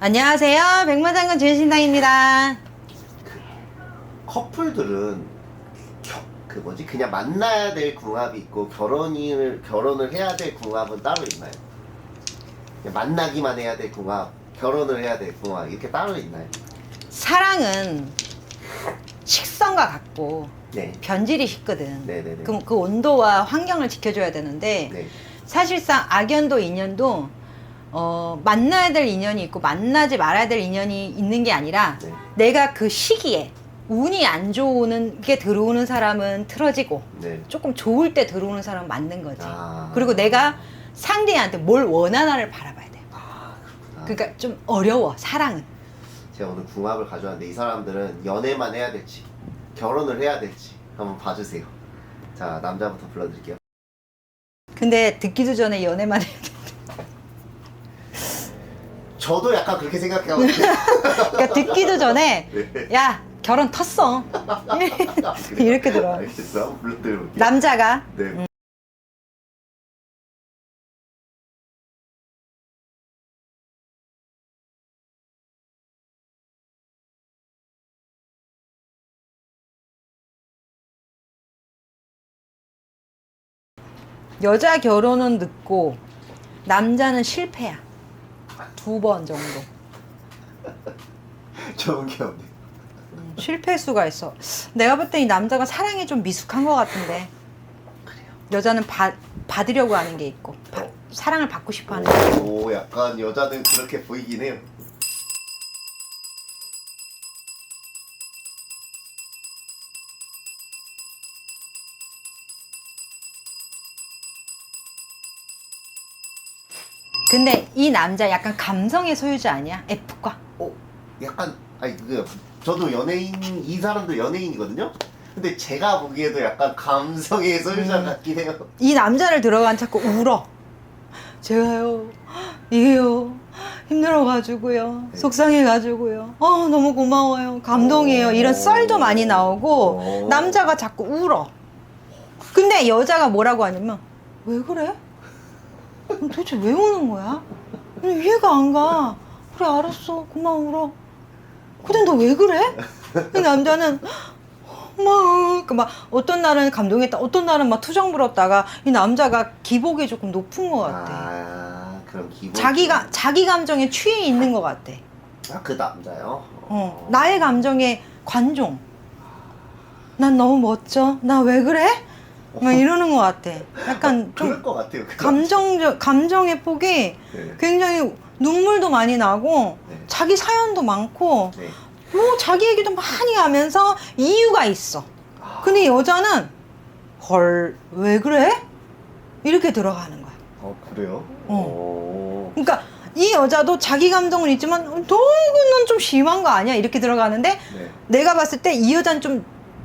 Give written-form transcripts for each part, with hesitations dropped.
안녕하세요. 백마장군 주신당입니다. 커플들은 그 뭐지 그냥 만나야 될 궁합이 있고 결혼을 해야 될 궁합은 따로 있나요? 그냥 만나기만 해야 될 궁합, 결혼을 해야 될 궁합 이렇게 따로 있나요? 사랑은 식성과 같고 네. 변질이 쉽거든. 네네네. 그럼 그 온도와 환경을 지켜줘야 되는데 네. 사실상 악연도 인연도 만나야 될 인연이 있고 만나지 말아야 될 인연이 있는 게 아니라 네. 내가 그 시기에 운이 안 좋은 게 들어오는 사람은 틀어지고 네. 조금 좋을 때 들어오는 사람은 맞는 거지. 아. 그리고 내가 상대한테 뭘 원하나를 바라봐야 돼. 아 그렇구나. 그러니까 좀 어려워, 사랑은. 제가 오늘 궁합을 가져왔는데 이 사람들은 연애만 해야 될지 결혼을 해야 될지 한번 봐주세요. 자, 남자부터 불러드릴게요. 근데 듣기도 전에 연애만 해야 돼. 저도 약간 그렇게 생각하거든요. 그러니까 듣기도 전에 네. 야 결혼 텄어 이렇게 들어. 알겠어. 한번 불러드려볼게요. 남자가 네. 여자 결혼은 늦고 남자는 실패야. 2번 정도. 좋은 게 없네. 실패 수가 있어. 내가 볼 때 이 남자가 사랑에 좀 미숙한 것 같은데. 그래요. 여자는 받으려고 하는 게 있고 사랑을 받고 싶어 하는 게 있고. 오, 약간 여자는 그렇게 보이긴 해요. 근데 이 남자 약간 감성의 소유자 아니야? F과. 약간 저도 이 사람도 연예인이거든요. 근데 제가 보기에도 약간 감성의 소유자 같긴 해요. 이 남자를 들어간 자꾸 울어. 제가요, 이게요, 힘들어가지고요, 네. 속상해가지고요, 너무 고마워요, 감동이에요. 이런 썰도 많이 나오고, 남자가 자꾸 울어. 근데 여자가 뭐라고 하냐면, 왜 그래? 도대체 왜 우는 거야? 이해가 안 가. 그래, 알았어. 고마워, 울어. 근데 너 왜 그래? 이 남자는, 막 어떤 날은 감동했다, 어떤 날은 막 투정 부렸다가 이 남자가 기복이 조금 높은 것 같아. 아, 그럼 기본. 자기 감정에 취해 있는 것 같아. 그 남자요? 나의 감정에 관종. 난 너무 멋져. 나 왜 그래? 막 이러는 것 같아. 약간 좀 그럴 것 같아요. 그 감정의 폭이 네. 굉장히 눈물도 많이 나고 네. 자기 사연도 많고 네. 뭐 자기 얘기도 많이 하면서 이유가 있어. 근데 여자는 헐, 왜 그래? 이렇게 들어가는 거야. 그래요? 그러니까 이 여자도 자기 감정은 있지만 너는 좀 심한 거 아니야? 이렇게 들어가는데 네. 내가 봤을 때 이 여자는 좀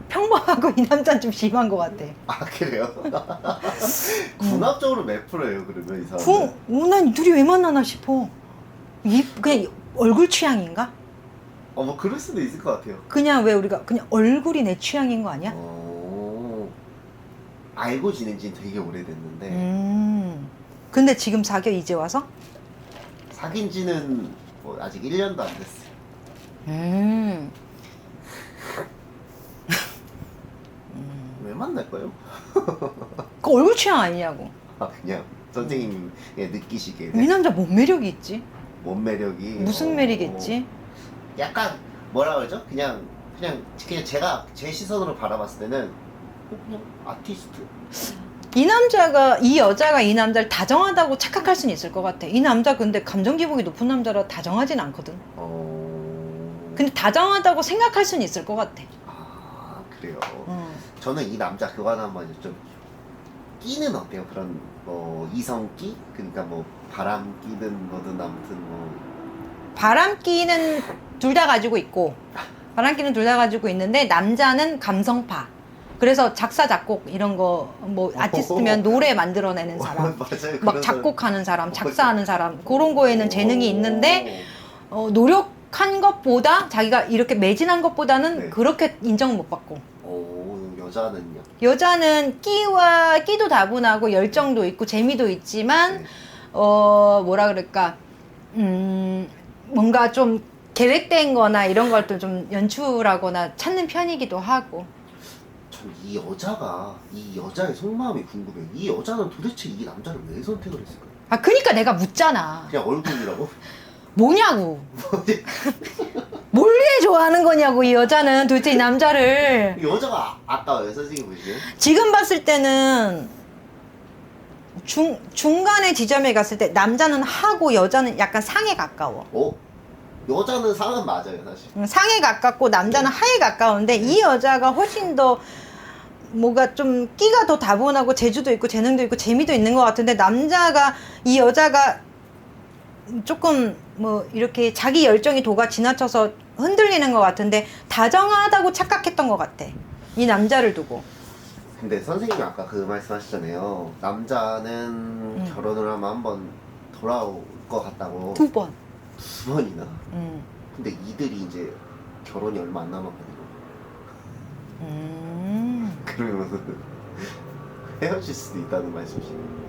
평범하고 이 남자는 좀 심한 것 같아. 아, 그래요? 궁합적으로 몇 프로예요, 그러면 이 사람? 난 둘이 왜 만나나 싶어. 그냥 얼굴 취향인가? 뭐 그럴 수도 있을 것 같아요. 그냥 왜 우리가 그냥 얼굴이 내 취향인 거 아니야? 알고 지낸 지는 되게 오래됐는데 근데 지금 사겨 이제 와서? 사귄 지는 뭐 아직 1년도 안 됐어요. 왜 만날까요? 그 얼굴 취향 아니냐고. 그냥 선생님이 느끼시기에 이 남자 뭔 매력이 있지? 몸 매력이 무슨 매력이 있지? 약간 뭐라 그러죠? 그냥 제가 제 시선으로 바라봤을 때는 그냥 아티스트? 이 여자가 이 남자를 다정하다고 착각할 수는 있을 것 같아. 이 남자 근데 감정 기복이 높은 남자라 다정하진 않거든. 근데 다정하다고 생각할 수는 있을 것 같아. 아, 그래요. 저는 이 남자 그거 하나 한번 좀 끼는 어때요? 그런 뭐 이성끼? 그러니까 뭐 바람끼든 뭐든 아무튼 뭐 바람기는 둘 다 가지고 있고 바람기는 둘 다 가지고 있는데 남자는 감성파. 그래서 작사 작곡 이런 거 뭐 아티스트면 노래 만들어내는 사람, 맞아요. 막 작곡하는 사람, 작사하는 사람 그런 거에는 재능이 있는데 노력한 것보다 자기가 이렇게 매진한 것보다는 네. 그렇게 인정을 못 받고. 여자는요? 여자는 끼도 다분하고 열정도 있고 재미도 있지만 네. 뭐라 그럴까 뭔가 좀 계획된 거나 이런 걸 또 좀 연출하거나 찾는 편이기도 하고. 전 이 여자의 속마음이 궁금해요. 이 여자는 도대체 이 남자를 왜 선택을 했을까요? 아, 그니까 내가 묻잖아. 그냥 얼굴이라고? 뭐냐고. 뭘 왜 좋아하는 거냐고, 이 여자는 도대체 이 남자를. 이 여자가 아까워요, 선생님 보시기에? 지금 봤을 때는 중간의 지점에 갔을 때 남자는 하고 여자는 약간 상에 가까워. 여자는 상은 맞아요, 사실. 상에 가깝고 남자는 하에 가까운데 이 여자가 훨씬 더 뭐가 좀 끼가 더 다분하고 재주도 있고 재능도 있고 재미도 있는 것 같은데 이 여자가 조금 뭐 이렇게 자기 열정이 도가 지나쳐서 흔들리는 것 같은데 다정하다고 착각했던 것 같아, 이 남자를 두고. 근데 선생님이 아까 그 말씀 하시잖아요. 남자는 결혼을 하면 한 번 돌아올 것 같다고. 2번. 2번이나. 근데 이들이 이제 결혼이 얼마 안 남았거든요. 그러면 헤어질 수도 있다는 말씀이시네요.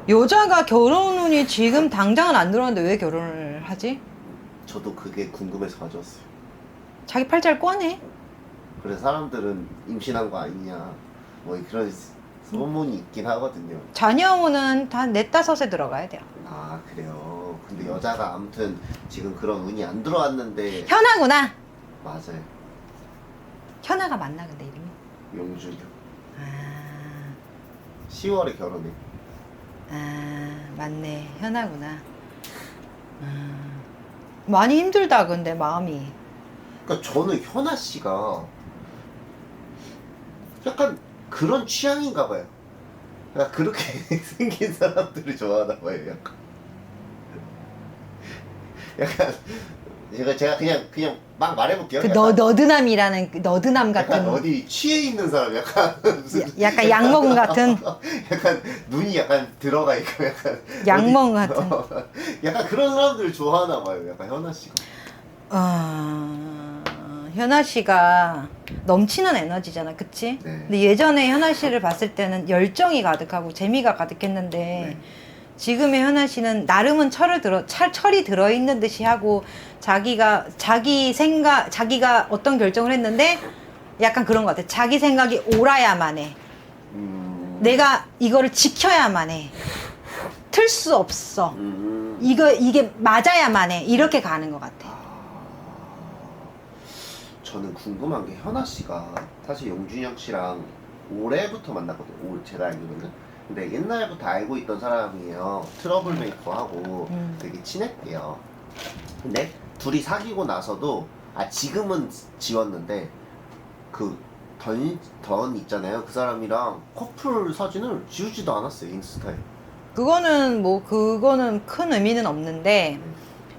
여자가 결혼 운이 지금 당장은 안 들어왔는데 왜 결혼을 하지? 저도 그게 궁금해서 가져왔어요. 자기 팔자를 꺼내. 그래서 사람들은 임신한 거 아니냐 뭐 그런 소문이 있긴 하거든요. 자녀운은 다 4-5에 들어가야 돼요. 아 그래요. 근데 여자가 아무튼 지금 그런 운이 안 들어왔는데. 현아구나. 맞아요. 현아가 맞나 근데 이름이? 용준이요. 아, 10월에 결혼해. 맞네. 현아구나. 많이 힘들다 근데 마음이. 그러니까 저는 현아 씨가 약간 그런 취향인가 봐요. 그러니까 그렇게 생긴 사람들을 좋아하나 봐요. 약간 제가 그냥 막 말해볼게요. 그 너드남이라는 그 너드남 약간 같은. 어디 취해 있는 사람 약간 무슨 약간 양먹은 같은. 약간 눈이 약간 들어가 있고 약간 양먹은 같은. 약간 그런 사람들을 좋아하나 봐요. 약간 현아 씨가. 현아 씨가 넘치는 에너지잖아, 그치? 네. 근데 예전에 현아 씨를 봤을 때는 열정이 가득하고 재미가 가득했는데 네. 지금의 현아 씨는 나름은 철이 들어있는 듯이 하고 자기가 어떤 결정을 했는데 약간 그런 것 같아. 자기 생각이 옳아야만 해. 내가 이거를 지켜야만 해. 틀 수 없어. 이게 맞아야만 해. 이렇게 가는 것 같아. 저는 궁금한 게 현아 씨가 사실 용준영 씨랑 올해부터 만났거든요. 제가 알기로는. 근데 옛날부터 알고 있던 사람이에요. 트러블 메이커하고 되게 친했대요. 근데 둘이 사귀고 나서도 지금은 지웠는데 그 던 있잖아요. 그 사람이랑 커플 사진을 지우지도 않았어요. 인스타에. 그거는 큰 의미는 없는데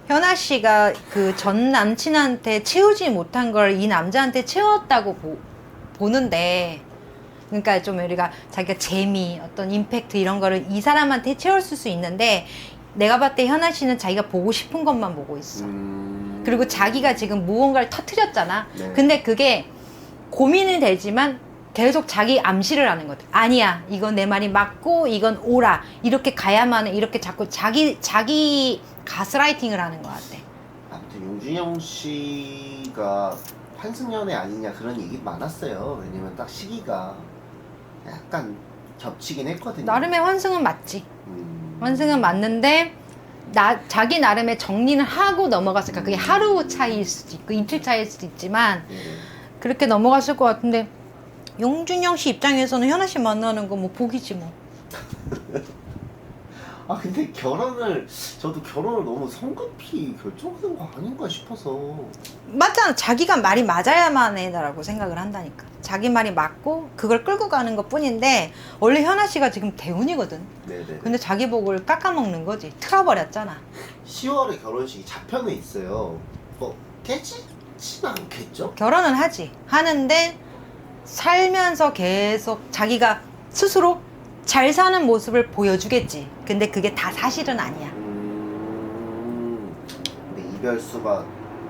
현아 씨가 그 전 남친한테 채우지 못한 걸 이 남자한테 채웠다고 보는데, 그러니까 좀 우리가 자기가 재미, 어떤 임팩트 이런 거를 이 사람한테 채웠을 수 있는데 내가 봤을 때 현아 씨는 자기가 보고 싶은 것만 보고 있어. 그리고 자기가 지금 무언가를 터뜨렸잖아. 네. 근데 그게 고민이 되지만 계속 자기 암시를 하는 것 같아. 아니야, 이건 내 말이 맞고 이건 옳아, 이렇게 가야만 해. 이렇게 자꾸 자기 가스라이팅을 하는 것 같아. 아무튼 용준영 씨가 환승연애 아니냐 그런 얘기 많았어요. 왜냐면 딱 시기가 약간 겹치긴 했거든요. 나름의 환승은 맞지. 환승은 맞는데 자기 나름의 정리는 하고 넘어갔을까. 그게 하루 차이일 수도 있고 이틀 차이일 수도 있지만 그렇게 넘어갔을 것 같은데 용준영 씨 입장에서는 현아 씨 만나는 거 뭐 복이지 뭐. 근데 저도 결혼을 너무 성급히 결정하는 거 아닌가 싶어서. 맞잖아. 자기가 말이 맞아야만 해라고 생각을 한다니까. 자기 말이 맞고 그걸 끌고 가는 것 뿐인데 원래 현아 씨가 지금 대운이거든. 네네. 근데 자기 복을 깎아먹는 거지. 틀어버렸잖아. 10월에 결혼식이 잡혀는 있어요. 깨지진 않겠죠? 결혼은 하는데 살면서 계속 자기가 스스로 잘 사는 모습을 보여주겠지. 근데 그게 다 사실은 아니야. 근데 이별수가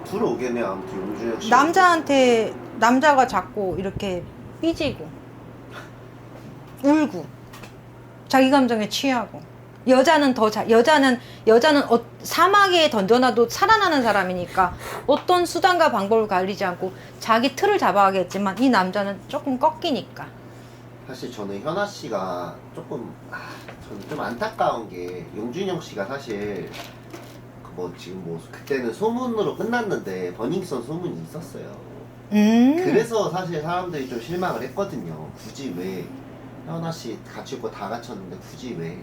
들어오겠네요. 아무튼 용준영 씨. 남자가 자꾸 이렇게 삐지고 울고 자기 감정에 취하고 여자는 사막에 던져놔도 살아나는 사람이니까 어떤 수단과 방법을 가리지 않고 자기 틀을 잡아가겠지만 이 남자는 조금 꺾이니까. 사실 저는 현아 씨가 조금 저는 좀 안타까운 게 용준영 씨가 사실 뭐 지금 뭐 그때는 소문으로 끝났는데 버닝썬 소문이 있었어요. 그래서 사실 사람들이 좀 실망을 했거든요. 굳이 왜 현아 씨 갖출 거 다 갖췄는데 굳이 왜?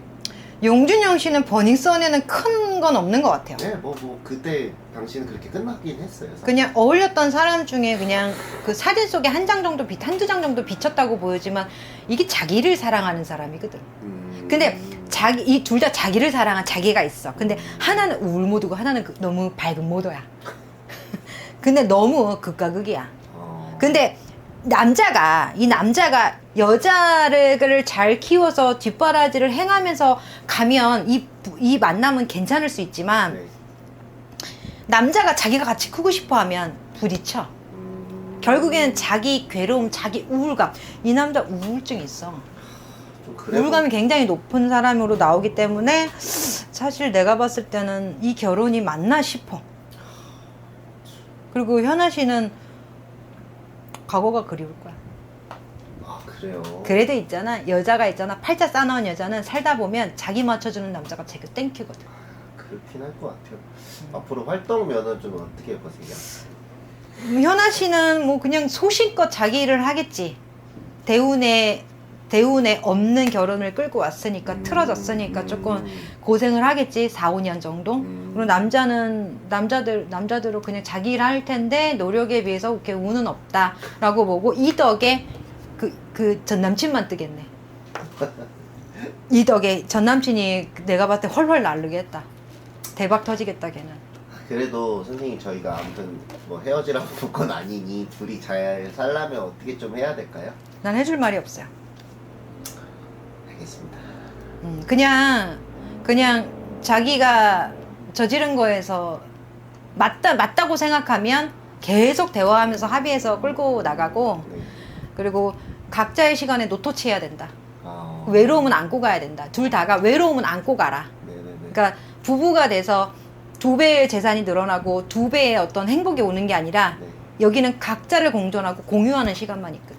용준영 씨는 버닝썬에는 큰 건 없는 것 같아요. 네, 뭐 그때 당시는 그렇게 끝났긴 했어요. 사실. 그냥 어울렸던 사람 중에 그냥 그 사진 속에 한 장 정도 한두 장 정도 비쳤다고 보이지만 이게 자기를 사랑하는 사람이거든. 근데 이 둘 다 자기를 사랑한 자기가 있어. 근데 하나는 우울 모드고 하나는 너무 밝은 모드야. 근데 너무 극과 극이야. 근데 이 남자가 여자를 잘 키워서 뒷바라지를 행하면서 가면 이 만남은 괜찮을 수 있지만 네. 남자가 자기가 같이 크고 싶어 하면 부딪혀. 결국에는 자기 괴로움, 자기 우울감. 이 남자 우울증이 있어. 좀 그래 우울감이 굉장히 높은 사람으로 나오기 때문에 사실 내가 봤을 때는 이 결혼이 맞나 싶어. 그리고 현아 씨는 과거가 그리울 거야. 그래요. 그래도 여자가 있잖아. 팔자 싸놓은 여자는 살다 보면 자기 맞춰주는 남자가 되게 땡큐거든. 그렇긴 할 것 같아요. 앞으로 활동면은 좀 어떻게 보세요? 현아 씨는 뭐 그냥 소신껏 자기 일을 하겠지. 대운에 없는 결혼을 끌고 왔으니까 틀어졌으니까 조금 고생을 하겠지. 4, 5년 정도. 그리고 남자들로 그냥 자기 일 할 텐데 노력에 비해서 그렇게 운은 없다라고 보고 이 덕에 그 전 남친만 뜨겠네. 이 덕에 전 남친이 내가 봤을 때 훨훨 날르겠다. 대박 터지겠다 걔는. 그래도 선생님 저희가 아무튼 뭐 헤어지라고 볼 건 아니니 둘이 잘 살려면 어떻게 좀 해야 될까요? 난 해줄 말이 없어요. 알겠습니다. 그냥 자기가 저지른 거에서 맞다고 생각하면 계속 대화하면서 합의해서 끌고 나가고 네. 그리고 각자의 시간에 노토치 해야 된다. 아... 외로움은 안고 가야 된다. 둘 다가 외로움은 안고 가라. 네네네. 그러니까 부부가 돼서 2배의 재산이 늘어나고 2배의 어떤 행복이 오는 게 아니라 네. 여기는 각자를 공존하고 공유하는 시간만 있거든.